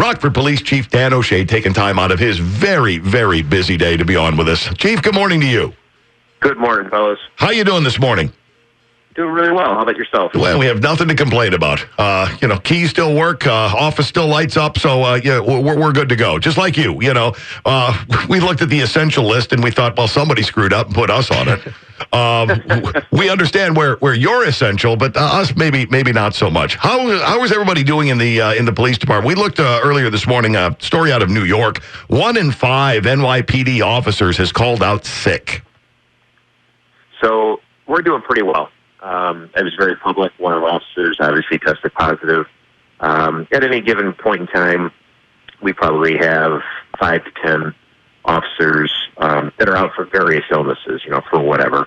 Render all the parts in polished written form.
Rockford Police Chief Dan O'Shea taking time out of his very, very busy day to be on with us. Chief, good morning to you. Good morning, fellas. How you doing this morning? Doing really well. How about yourself? Well, we have nothing to complain about. Keys still work, office still lights up, so we're good to go. Just like you, we looked at the essential list and we thought, well, somebody screwed up and put us on it. We understand where you're essential, but us maybe not so much. How is everybody doing in the police department? We looked earlier this morning, a story out of New York. 1 in 5 NYPD officers has called out sick. So we're doing pretty well. It was very public. One of our officers obviously tested positive. At any given point in time, we probably have 5 to 10 officers that are out for various illnesses, for whatever.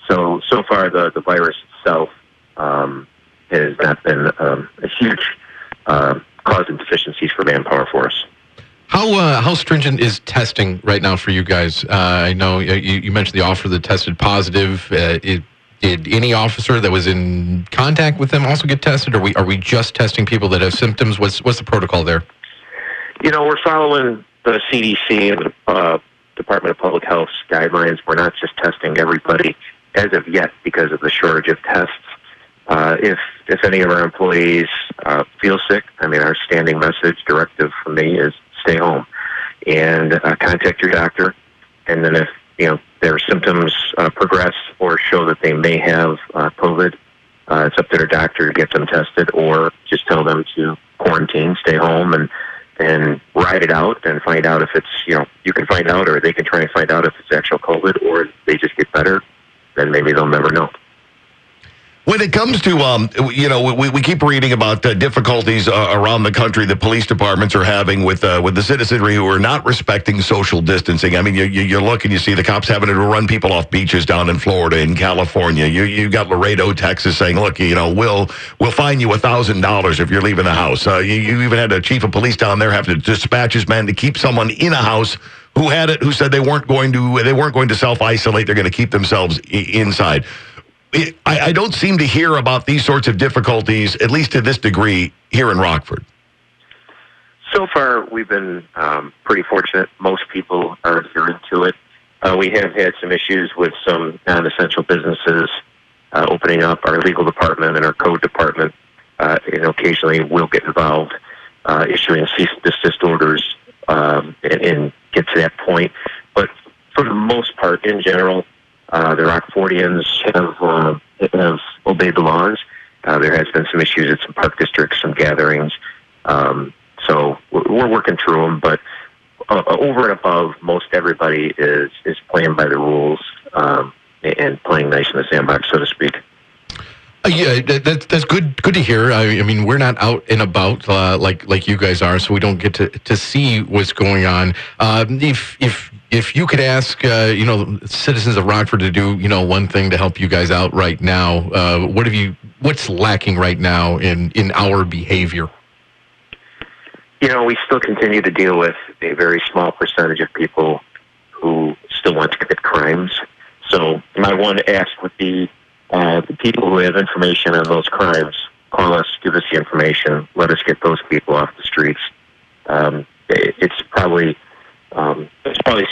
So far, the virus itself has not been a huge causing deficiencies for manpower for us. How stringent is testing right now for you guys? I know you mentioned the officer that tested positive. Did any officer that was in contact with them also get tested, or are we just testing people that have symptoms? What's the protocol there? We're following the CDC and the Department of Public Health's guidelines. We're not just testing everybody as of yet because of the shortage of tests. If any of our employees feel sick, our standing message directive from me is stay home and contact your doctor. And then if their symptoms progress or show that they may have COVID, it's up to their doctor to get them tested, or just tell them to quarantine, stay home, and ride it out and find out if it's, you can find out, or they can try and find out if it's actual COVID, or if they just get better, then maybe they'll never know. When it comes to, we keep reading about difficulties around the country that police departments are having with the citizenry who are not respecting social distancing. You look and you see the cops having to run people off beaches down in Florida, in California. You got Laredo, Texas saying, look, we'll fine you $1,000 if you're leaving the house. You even had a chief of police down there have to dispatch his men to keep someone in a house who said they weren't going to self-isolate. They're going to keep themselves inside. I don't seem to hear about these sorts of difficulties, at least to this degree, here in Rockford. So far, we've been pretty fortunate. Most people are adhering to it. We have had some issues with some non-essential businesses opening up. Our legal department and our code department, occasionally will get involved, issuing cease and desist orders and get to that point. But for the most part, in general, the Rockfordians have obeyed the laws. There has been some issues at some park districts, some gatherings. So we're working through them, but over and above, most everybody is playing by the rules and playing nice in the sandbox, so to speak. Yeah, that's good to hear. We're not out and about like you guys are, so we don't get to see what's going on. If you could ask, citizens of Rockford to do, one thing to help you guys out right now, what's lacking right now in our behavior? We still continue to deal with a very small percentage of people who still want to commit crimes. So my one ask would be the people who have information on those crimes, call us, give us the information, let us get those people off the streets. It's probably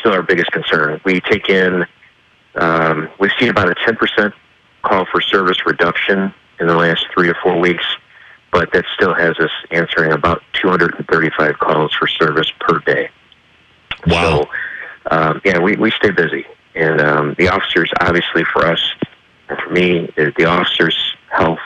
still our biggest concern. We take in, we've seen about a 10% call for service reduction in the last 3 to 4 weeks, but that still has us answering about 235 calls for service per day. Wow. So, we stay busy. And the officers, obviously for us, and for me, the officers' health,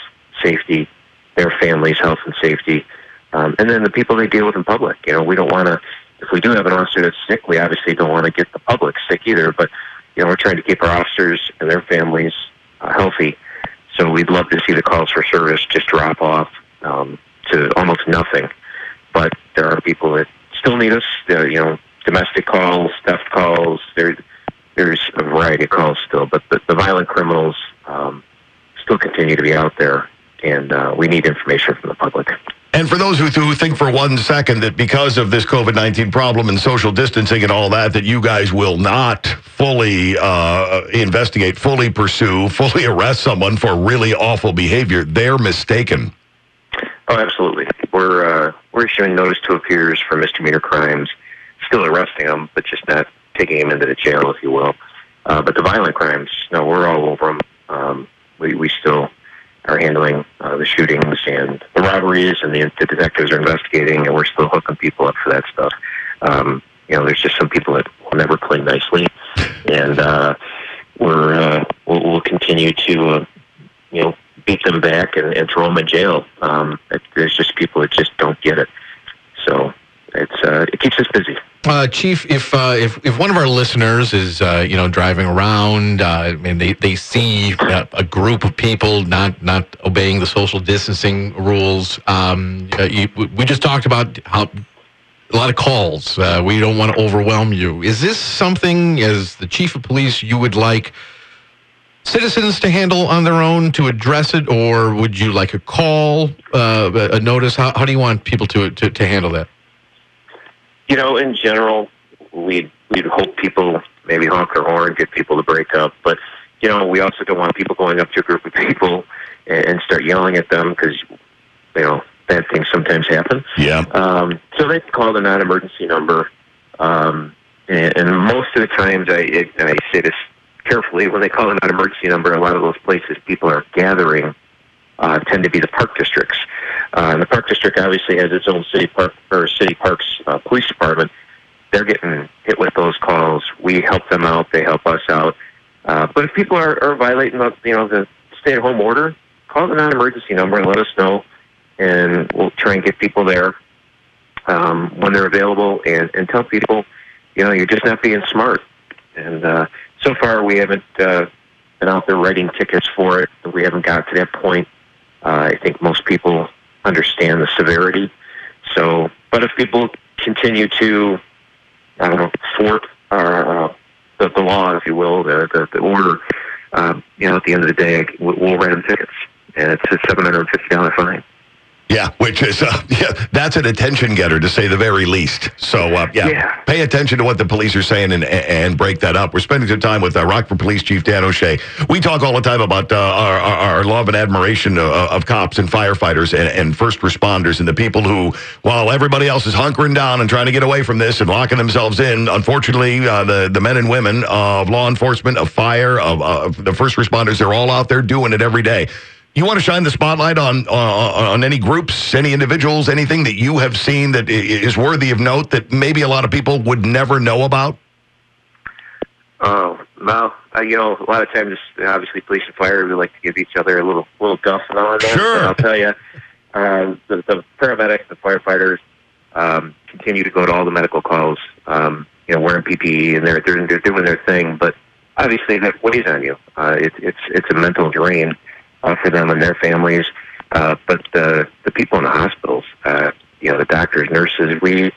safety, their families' health and safety, and then the people they deal with in public. We don't want to, if we do have an officer that's sick, we obviously don't want to get the public sick either, but, we're trying to keep our officers and their families healthy. So we'd love to see the calls for service just drop off to almost nothing. But there are people that still need us, domestic calls, theft calls, there's a variety of calls still, but the violent criminals still continue to be out there, and we need information from the public. And for those who think for 1 second that because of this COVID-19 problem and social distancing and all that you guys will not fully investigate, fully pursue, fully arrest someone for really awful behavior, they're mistaken. Oh, absolutely. We're we're issuing notice to appears for misdemeanor crimes, still arresting them, but just not taking them into the jail, if you will. But the violent crimes, no, we're all over them. We still are handling the shootings and the robberies, and the detectives are investigating, and we're still hooking people up for that stuff. There's just some people that will never play nicely, and we'll continue to beat them back and throw them in jail. There's just people that just don't get it, so it keeps us busy. Chief, if one of our listeners is driving around and they see a group of people not obeying the social distancing rules, we just talked about how a lot of calls. We don't want to overwhelm you. Is this something, as the chief of police, you would like citizens to handle on their own to address it, or would you like a call, a notice? How do you want people to handle that? In general, we'd hope people maybe honk their horn, get people to break up. But, we also don't want people going up to a group of people and start yelling at them because, bad things sometimes happen. Yeah. So they call the non-emergency number. And most of the times, I say this carefully, when they call the non-emergency number, a lot of those places people are gathering tend to be the park districts. And the park district obviously has its own city parks police department. They're getting hit with those calls. We help them out. They help us out. But if people are violating the stay-at-home order, call the non-emergency number and let us know, and we'll try and get people there when they're available, and tell people, you're just not being smart. And so far, we haven't been out there writing tickets for it. We haven't got to that point. I think most people understand the severity. So, but if people continue to, thwart the law, if you will, the order, at the end of the day, we'll write them tickets, and it's a $750 fine. Yeah, which is, that's an attention getter, to say the very least. So, pay attention to what the police are saying and break that up. We're spending some time with Rockford Police Chief Dan O'Shea. We talk all the time about our love and admiration of cops and firefighters and first responders and the people who, while everybody else is hunkering down and trying to get away from this and locking themselves in, unfortunately, the men and women of law enforcement, of fire, of the first responders, they're all out there doing it every day. You want to shine the spotlight on any groups, any individuals, anything that you have seen that is worthy of note that maybe a lot of people would never know about? Oh, well, a lot of times, obviously, police and fire, we like to give each other a little guff and all that. Sure. And I'll tell you, the paramedics, the firefighters, continue to go to all the medical calls, wearing PPE, and they're doing their thing. But obviously, that weighs on you. It's a mental drain for them and their families, but the people in the hospitals, the doctors, nurses, we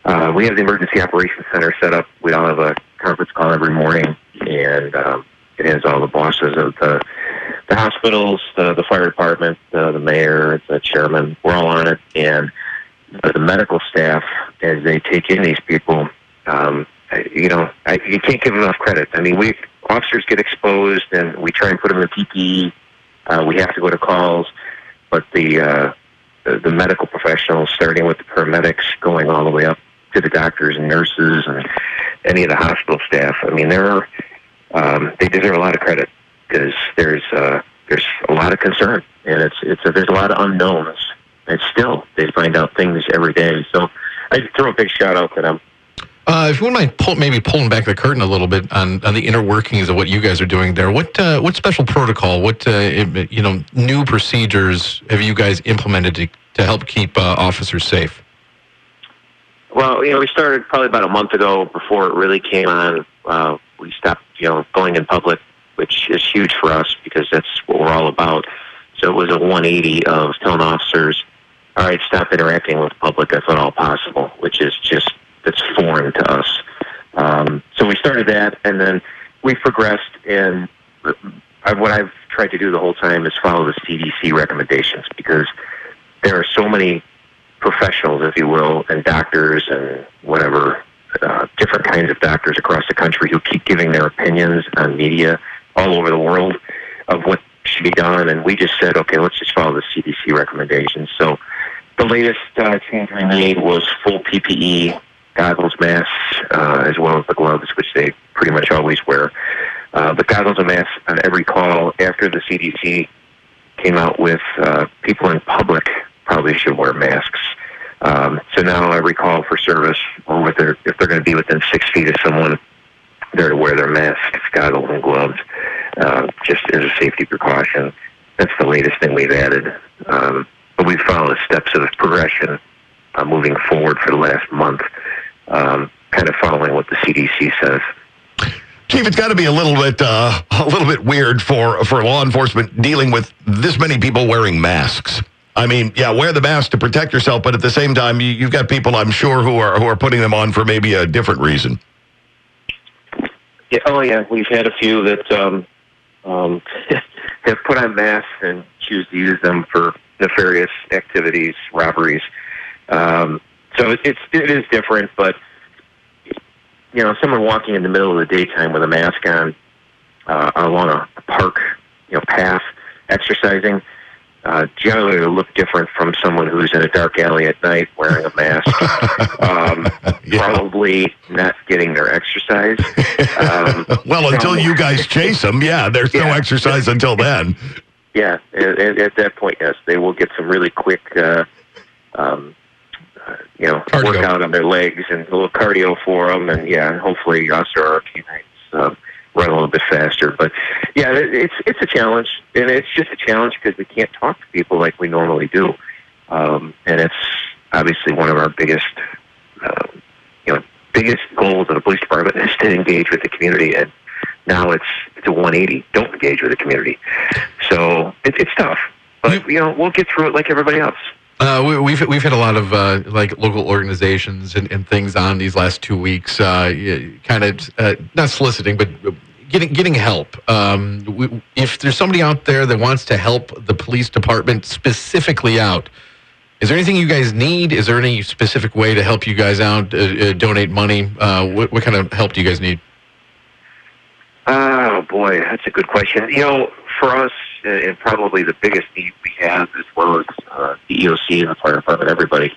have the emergency operations center set up. We all have a conference call every morning, and it has all the bosses of the hospitals, the fire department, the mayor, the chairman. We're all on it, and the medical staff, as they take in these people, you can't give them enough credit. I mean, officers get exposed, and we try and put them in PPE. We have to go to calls, but the medical professionals, starting with the paramedics, going all the way up to the doctors and nurses and any of the hospital staff. I mean, they deserve a lot of credit because there's a lot of concern, and there's a lot of unknowns, and still they find out things every day. So I throw a big shout out to them. If you wouldn't mind maybe pulling back the curtain a little bit on the inner workings of what you guys are doing there, what special protocol, what new procedures have you guys implemented to help keep officers safe? Well, we started probably about a month ago before it really came on. We stopped, going in public, which is huge for us because that's what we're all about. So it was a 180 of telling officers, all right, stop interacting with the public if at all possible, which is just, that's foreign to us. So we started that, and then we progressed, and what I've tried to do the whole time is follow the CDC recommendations, because there are so many professionals, if you will, and doctors and whatever, different kinds of doctors across the country who keep giving their opinions on media all over the world of what should be done, and we just said, okay, let's just follow the CDC recommendations. So The latest change we made was full PPE, goggles, masks, as well as the gloves, which they pretty much always wear. But goggles and masks on every call after the CDC came out with people in public probably should wear masks. So now every call for service, or if they're going to be within 6 feet of someone, they're to wear their masks, goggles, and gloves, just as a safety precaution. That's the latest thing we've added. But we've followed the steps of progression moving forward for the last month, kind of following what the CDC says. Chief, it's got to be a little bit weird for law enforcement dealing with this many people wearing masks. I mean, yeah, wear the mask to protect yourself, but at the same time, you've got people, I'm sure, who are putting them on for maybe a different reason. Yeah, oh yeah, we've had a few that have put on masks and choose to use them for nefarious activities, robberies. So it is different, but someone walking in the middle of the daytime with a mask on along a park, path, exercising, generally will look different from someone who's in a dark alley at night wearing a mask. Probably not getting their exercise. Well, until you guys chase them, there's no exercise until then. Yeah, at that point, yes, they will get some really quick, workout on their legs and a little cardio for them, and hopefully us or our teammates run a little bit faster. But it's a challenge, and it's just a challenge because we can't talk to people like we normally do, and it's obviously one of our biggest goals of the police department is to engage with the community, and now it's a 180. Don't engage with the community. So it's tough, but we'll get through it like everybody else. We've had a lot of like local organizations and things on these last 2 weeks, kind of not soliciting, but getting help. If there's somebody out there that wants to help the police department specifically out, is there anything you guys need? Is there any specific way to help you guys out? Donate money? What kind of help do you guys need? Oh boy, that's a good question. For us, and probably the biggest need we have, as well as the EOC and the fire department, everybody,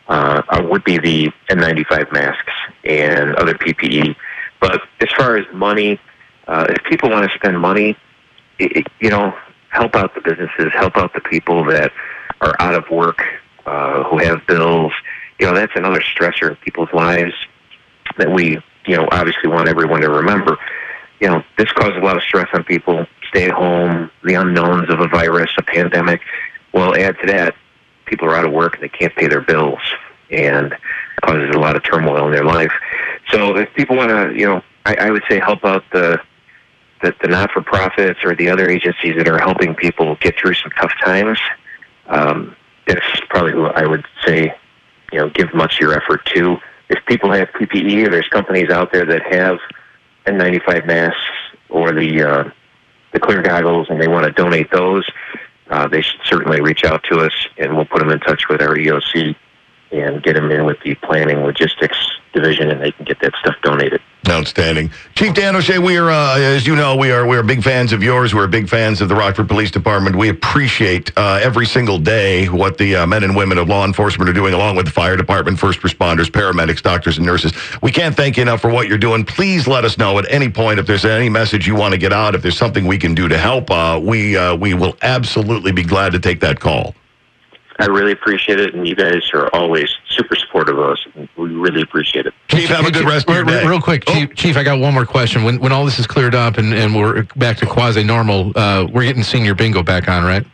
would be the N95 masks and other PPE. But as far as money, if people want to spend money, help out the businesses, help out the people that are out of work, who have bills. That's another stressor in people's lives that we, obviously want everyone to remember. This causes a lot of stress on people. Stay at home, the unknowns of a virus, a pandemic. Well, add to that, people are out of work and they can't pay their bills, and it causes a lot of turmoil in their life. So if people want to, I would say help out the not-for-profits or the other agencies that are helping people get through some tough times. That's probably who I would say, give much of your effort to. If people have PPE, or there's companies out there that have N95 masks or the clear goggles, and they want to donate those, they should certainly reach out to us, and we'll put them in touch with our EOC and get them in with the planning logistics division, and they can get that stuff donated. Outstanding. Chief Dan O'Shea, we are, as you know, we are big fans of yours. We're big fans of the Rockford Police Department. We appreciate every single day what the men and women of law enforcement are doing, along with the fire department, first responders, paramedics, doctors, and nurses. We can't thank you enough for what you're doing. Please let us know at any point if there's any message you want to get out, if there's something we can do to help. We will absolutely be glad to take that call. I really appreciate it, and you guys are always super supportive of us. We really appreciate it. Chief, have a good rest of your day. Real quick, Chief, I got one more question. When all this is cleared up and we're back to quasi-normal, we're getting senior bingo back on, right?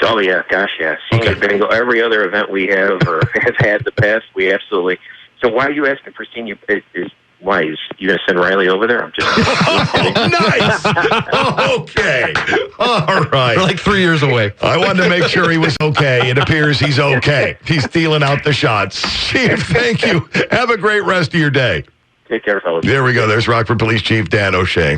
Oh, yeah. Gosh, yeah. Senior bingo. Every other event we have or have had in the past, we absolutely. So why are you asking for senior? Why? Is you going to send Riley over there? I'm just. Nice. Okay. All right. We're like 3 years away. I wanted to make sure he was okay. It appears he's okay. He's dealing out the shots. Chief, thank you. Have a great rest of your day. Take care, fellas. There we go. There's Rockford Police Chief Dan O'Shea.